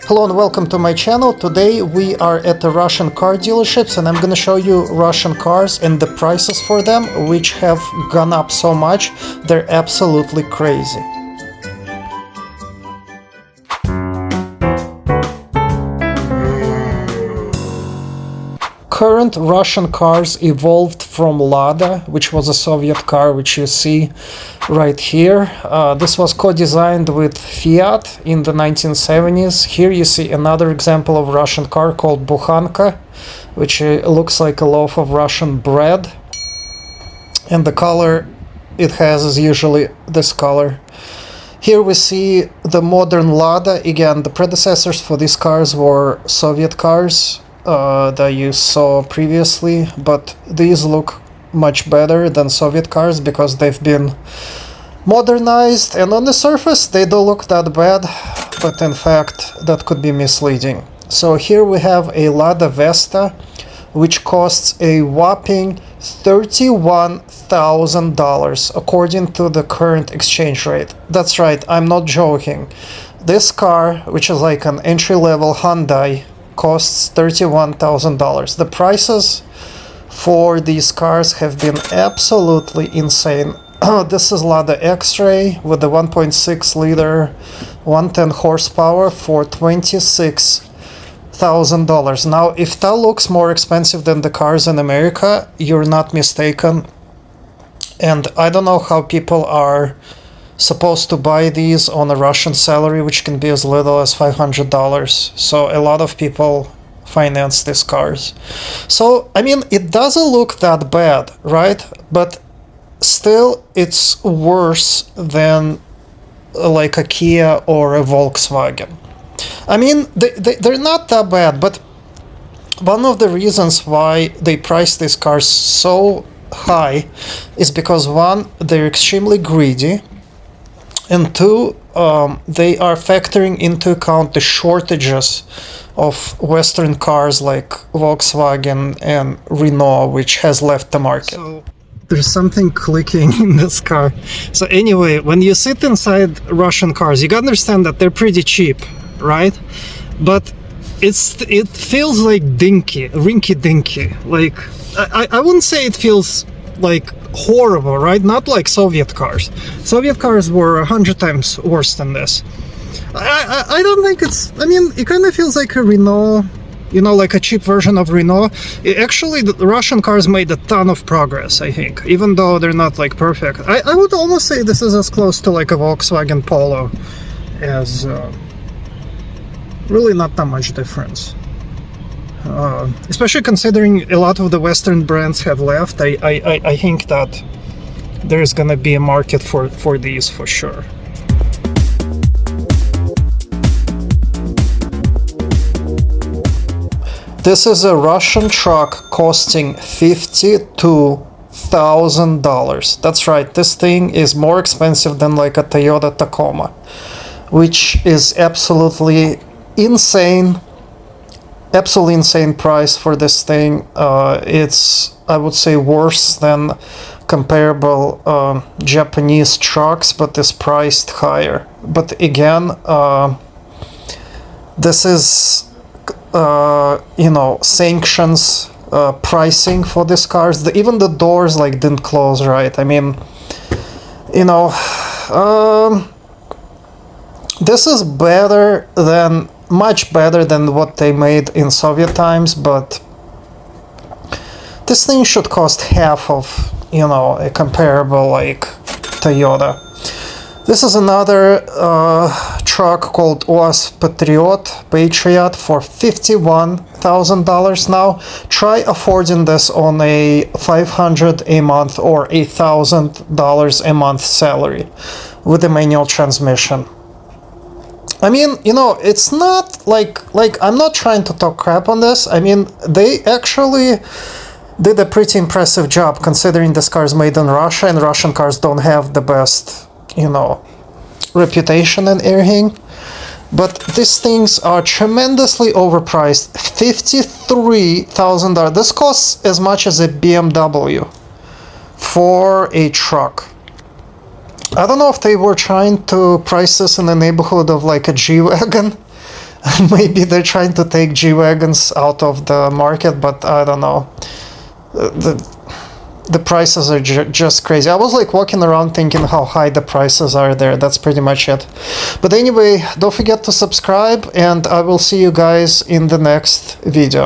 Hello and welcome to my channel. Today we are at the Russian car dealerships and I'm gonna show you Russian cars and the prices for them, which have gone up so much, they're absolutely crazy. Current Russian cars evolved from LADA, which was a Soviet car, which you see right here. This was co-designed with Fiat in the 1970s. Here you see another example of Russian car called Bukhanka, which looks like a loaf of Russian bread. And the color it has is usually this color. Here we see the modern LADA. Again, the predecessors for these cars were Soviet cars that you saw previously, but these look much better than Soviet cars because they've been modernized, and on the surface they don't look that bad, but in fact that could be misleading. So here we have a Lada Vesta, which costs a whopping $31,000 according to the current exchange rate. That's right, I'm not joking. This car, which is like an entry-level Hyundai, costs $31,000. The prices for these cars have been absolutely insane. This is Lada X-Ray with the 1.6 liter 110 horsepower for $26,000. Now, if that looks more expensive than the cars in America, you're not mistaken. And I don't know how people are supposed to buy these on a Russian salary, which can be as little as $500. So a lot of people finance these cars. So, I mean, it doesn't look that bad, right? But still, it's worse than like a Kia or a Volkswagen. I mean, they're not that bad, but one of the reasons why they price these cars so high is because, one, they're extremely greedy, and two, they are factoring into account the shortages of Western cars like Volkswagen and Renault, which has left the market. So there's something clicking in this car. So anyway, when you sit inside Russian cars, you gotta understand that they're pretty cheap, right? But it feels like rinky-dinky. Like, I wouldn't say it feels like horrible, right? Not like Soviet cars. Soviet cars were 100 times worse than this. I don't think it's, I mean, it kind of feels like a Renault, you know, like a cheap version of Renault. Actually, the Russian cars made a ton of progress, I think, even though they're not like perfect. I would almost say this is as close to like a Volkswagen Polo as really not that much difference. Especially considering a lot of the Western brands have left, I think that there's gonna be a market for these for sure. This is a Russian truck costing $52,000. That's right, this thing is more expensive than like a Toyota Tacoma, which is absolutely insane. Absolutely insane price for this thing. It's, I would say, worse than comparable Japanese trucks, but is priced higher. But again, this is you know, sanctions pricing for these cars. Even the doors like didn't close right. I mean, you know, this is better than, much better than what they made in Soviet times, but this thing should cost half of, you know, a comparable like Toyota. This is another truck called UAZ Patriot for $51,000 now. Try affording this on a $500 a month or $1,000 a month salary with a manual transmission. I mean, you know, it's not like I'm not trying to talk crap on this. I mean, they actually did a pretty impressive job considering this car is made in Russia and Russian cars don't have the best, you know, reputation and everything. But these things are tremendously overpriced. $53,000. This costs as much as a BMW for a truck. I don't know if they were trying to price this in the neighborhood of like a G-Wagon, Maybe they're trying to take G-Wagons out of the market, but I don't know. The prices are just crazy. I was like walking around thinking how high the prices are there. That's pretty much it. But anyway, don't forget to subscribe, and I will see you guys in the next video.